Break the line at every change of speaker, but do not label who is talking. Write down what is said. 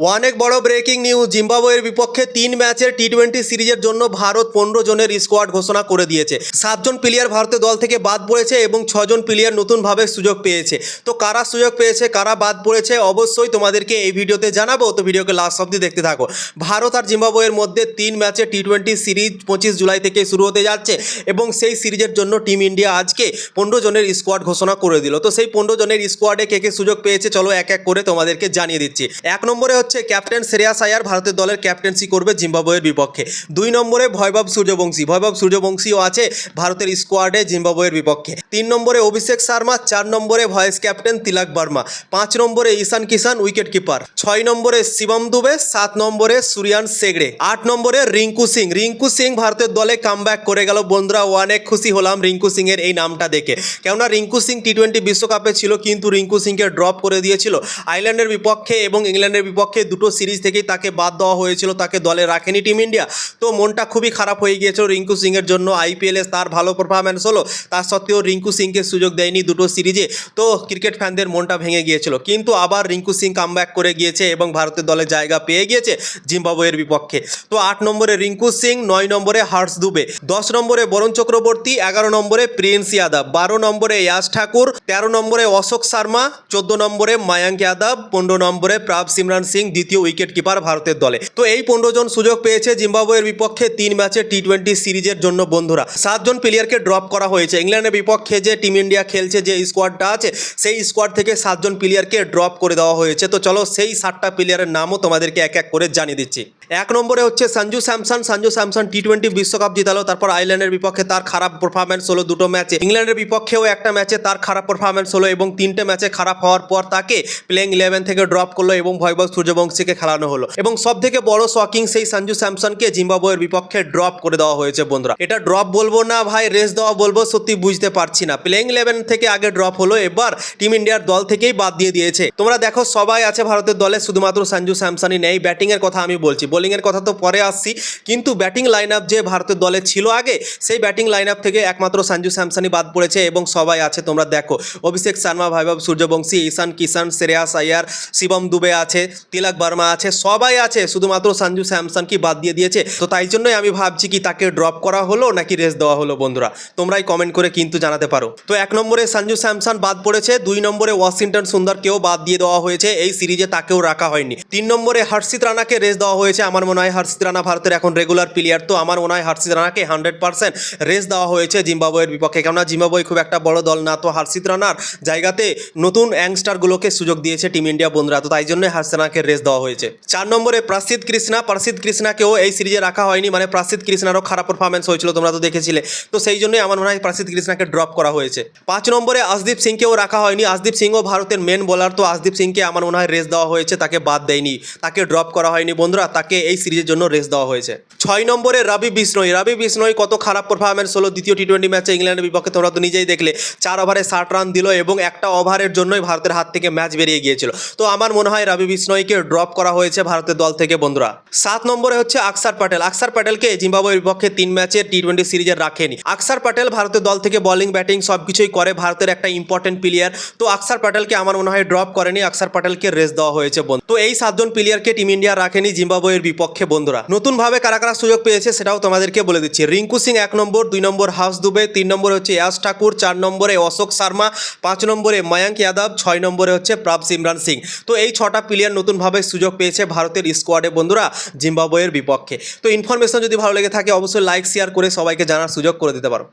অনেক বড় breaking news. জিম্বাবুয়ের বিপক্ষে 3 ম্যাচের টি-20 সিরিজের জন্য ভারত 15 জনের স্কোয়াড ঘোষণা করে দিয়েছে। 7 জন প্লেয়ার ভারতের দল থেকে বাদ পড়েছে এবং 6 জন প্লেয়ার নতুনভাবে সুযোগ পেয়েছে। তো কারা সুযোগ পেয়েছে, কারা বাদ পড়েছে, অবশ্যই তোমাদেরকে এই ভিডিওতে জানাবো। তো ভিডিওকে লাস্ট অবধি দেখতে থাকো। ভারত আর জিম্বাবুয়ের মধ্যে 3 ম্যাচের টি-20 সিরিজ 25 জুলাই থেকে শুরু হতে যাচ্ছে এবং সেই সিরিজের জন্য টিম ইন্ডিয়া আজকে 15 জনের স্কোয়াড ঘোষণা করে দিল। তো সেই 15 জনের স্কোয়াডে কে কে সুযোগ পেয়েছে চলো এক এক করে তোমাদেরকে জানিয়ে দিচ্ছি। 1 নম্বরে হচ্ছে ক্যাপ্টেন শ্রেয়াস আয়ার, ভারতের দলের ক্যাপ্টেন্সি করবে জিম্বাবুয়ের বিপক্ষে। 2 নম্বরে ভৈভব সূর্যবংশীও আছে ভারতের স্কোয়াডে জিম্বাবুয়ের বিপক্ষে। 3 নম্বরে অভিষেক শর্মা, 4 নম্বরে ভাইস ক্যাপ্টেন তিলক বর্মা, 5 নম্বরে ঈশান কিষান উইকেট কিপার, 6 নম্বরে শিবম দুবে, 7 নম্বরে সুরিয়ান সেগড়ে, 8 নম্বরে রিঙ্কু সিং ভারতের দলে কামব্যাক করে গেল। বন্ধুরা অনেক খুশি হলাম রিঙ্কু সিং এর এই নামটা দেখে, কেননা রিঙ্কু সিং টি-20 বিশ্বকাপে ছিল কিন্তু রিঙ্কু সিংকে ড্রপ করে দিয়েছিল আয়ারল্যান্ডের বিপক্ষে এবং ইংল্যান্ডের বিপক্ষে। দুটো সিরিজ থেকেই তাকে বাদ দেওয়া হয়েছিল, তাকে দলে রাখেনি টিম ইন্ডিয়া। তো মনটা খুবই খারাপ হয়ে গিয়েছিল রিঙ্কু সিংয়ের জন্য। আইপিএলে তার ভালো পারফরম্যান্স হলো, তার সত্ত্বেও রিঙ্কু সিংকে সুযোগ দেয়নি দুটো সিরিজে। তো ক্রিকেট ফ্যানদের মনটা ভেঙে গিয়েছিল, কিন্তু আবার রিঙ্কু সিং কামব্যাক করে গিয়েছে এবং ভারতের দলে জায়গা পেয়ে গিয়েছে জিম্বাবুয়ের বিপক্ষে। তো 8 নম্বরে রিঙ্কু সিং, 9 নম্বরে হর্ষ দুবে, 10 নম্বরে বরুণ চক্রবর্তী, 11 নম্বরে প্রিন্স যাদব, 12 নম্বরে ইয়াশ ঠাকুর, 13 নম্বরে অশোক শর্মা, 14 নম্বরে মায়াঙ্ক যাদব, 15 নম্বরে প্রাভ সিমরান সিং দ্বিতীয় উইকেট কিপার ভারতের দলে। তো এই 15 জন সুযোগ পেয়েছে জিম্বাবুয়ের বিপক্ষে 3 ম্যাচের টি-20 সিরিজের জন্য। বন্ধুরা 7 জন প্লেয়ারকে ড্রপ করা হয়েছে। ইংল্যান্ডের বিপক্ষে যে টিম ইন্ডিয়া খেলছে, যে স্কোয়াডটা আছে সেই স্কোয়াড থেকে 7 জন প্লেয়ারকে ড্রপ করে দেওয়া হয়েছে। তো চলো সেই 7টা প্লেয়ারের নামও তোমাদেরকে এক এক করে জানিয়ে দিচ্ছি। 1 নম্বরে হচ্ছে সঞ্জু স্যামসন টি-20 বিশ্বকাপ জিতালো, তারপর আয়ারল্যান্ডের বিপক্ষে তার খারাপ পারফরম্যান্স হলো দুটো ম্যাচে, ইংল্যান্ডের বিপক্ষেও একটা ম্যাচে তার খারাপ পারফরম্যান্স হলো এবং 3টে ম্যাচে খারাপ হওয়ার পর তাকে প্লেইং 11 থেকে ড্রপ করলো এবং ভৈভব সূর্যবংশীকে খেলানো হলো। এবং সব থেকে বড় শকিং, সেই সঞ্জু স্যামসনকে জিম্বাবুয়ের বিপক্ষে ড্রপ করে দেওয়া হয়েছে। বন্ধুরা এটা ড্রপ বলবো না ভাই, রেস দেওয়া বলবো, সত্যি বুঝতে পারছি না। প্লেইং 11 থেকে আগে ড্রপ হলো, এবার টিম ইন্ডিয়ার দল থেকেই বাদ দিয়ে দিয়েছে। তোমরা দেখো সবাই আছে ভারতের দলে, শুধুমাত্র সঞ্জু স্যামসনই নেই। ব্যাটিং এর কথা আমি বলছি, বোলিং এর কথা তো পরে আসছি, কিন্তু ব্যাটিং লাইন আপ যে ভারতের দলে ছিল আগে, সেই ব্যাটিং লাইন আপ থেকে একমাত্র সঞ্জু স্যামসনই বাদ পড়েছে এবং সবাই আছে। তোমরা দেখো অভিষেক শর্মা, ভৈভব সূর্যবংশী, ঈশান কিষান, শ্রেয়াস আয়ার, শিবম দুবে আছে, তিলক বর্মা আছে, সবাই আছে, শুধুমাত্র সঞ্জু স্যামসনকে বাদ দিয়ে দিয়েছে। তো তাই জন্যই আমি ভাবছি কি তাকে ড্রপ করা হলো নাকি রেস দেওয়া হলো। বন্ধুরা তোমরাই কমেন্ট করে কিন্তু জানাতে পারো। তো 1 নম্বরে সঞ্জু স্যামসন বাদ পড়েছে, 2 নম্বরে ওয়াশিংটন সুন্দরকেও বাদ দিয়ে দেওয়া হয়েছে, এই সিরিজে তাকেও রাখা হয়নি। 3 নম্বরে হর্ষিত রানাকে রেস দেওয়া হয়েছে। আমার মনে হয় হর্ষিত রানা ভারতের এখন রেগুলার প্লেয়ার, তো আমার মনে হয় হর্ষিত রানাকে 100% রেস দেওয়া হয়েছে জিম্বাবুয়ের বিপক্ষে, কেননা জিম্বাবুয়ে খুব একটা বড় দল না। তো হর্ষিত রানার জায়গাতে নতুন ইয়াংস্টারগুলোকে সুযোগ দিয়েছে টিম ইন্ডিয়া। বন্ধুরা তো তাই জন্য হর্ষিত রানাকে রেস দেওয়া হয়েছে। 4 নম্বরে প্রসিদ্ধ কৃষ্ণাকেও এই সিরিজে রাখা হয়নি, মানে প্রসিদ্ধ কৃষ্ণারও খারাপ পারফরম্যান্স হয়েছিল, তোমরা তো দেখেছিলে। তো সেই জন্যই আমার মনে হয় প্রসিদ্ধ কৃষ্ণাকে ড্রপ করা হয়েছে। 5 নম্বরে আশদীপ সিংকেও রাখা হয়নি। আশদীপ সিংও ভারতের মেন বোলার, তো আশদীপ সিংকে আমার মনে হয় রেস দেওয়া হয়েছে, তাকে বাদ দেয়নি, তাকে ড্রপ করা হয়নি। বন্ধুরা তাকে এই সিরিজের জন্য রেস দেওয়া হয়েছে। 6 নম্বরে রবি বিষ্ণই কত খারাপ পারফরম্যান্স হলো দ্বিতীয় টি-20 ম্যাচে ইংল্যান্ডের বিপক্ষে, তোমরা তো নিজেই দেখলে। 4 ওভারে 60 রান দিল এবং একটা ওভারের জন্যই ভারতের হাত থেকে ম্যাচ বেরিয়ে গিয়েছিল। তো আমার মনে হয় রবি বিষ্ণইকে ড্রপ করা হয়েছে ভারতের দল থেকে। বন্ধুরা 7 নম্বরে হচ্ছে আকসার প্যাটেলকে জিম্বাবুয়ের বিপক্ষে 3 ম্যাচের টি-20 সিরিজে রাখেনি। আকসার প্যাটেল ভারতের দল থেকে বোলিং ব্যাটিং সবকিছুই করে, ভারতের একটা ইম্পর্টেন্ট প্লেয়ার। তো আকসার প্যাটেলকে আমার মনে হয় ড্রপ করেনি, আকসার প্যাটেলকে রেস দেওয়া হয়েছে। তো এই 7 জন প্লেয়ারকে টিম ইন্ডিয়া রাখেনি জিম্বাবুয়ের বিপক্ষে। বন্ধুরা নতুনভাবে কারা কারা সুযোগ পেয়েছে সেটাও তোমাদেরকে বলে দিচ্ছি। রিঙ্কু সিং 1 নম্বর, 2 নম্বর হর্ষ দুবে, 3 নম্বরে হচ্ছে ইয়াশ ঠাকুর, 4 নম্বরে অশোক শর্মা, 5 নম্বরে মায়াঙ্ক যাদব, 6 নম্বরে হচ্ছে প্রাভ সিমরান সিং। তো এই 6টা প্লেয়ার নতুনভাবে সুযোগ পেয়েছে ভারতের স্কোয়াডে। বন্ধুরা জিম্বাবুয়ের বিপক্ষে। তো ইনফরমেশন যদি ভালো লেগে থাকে অবশ্যই লাইক শেয়ার করে সবাইকে জানার সুযোগ করে দিতে পারো।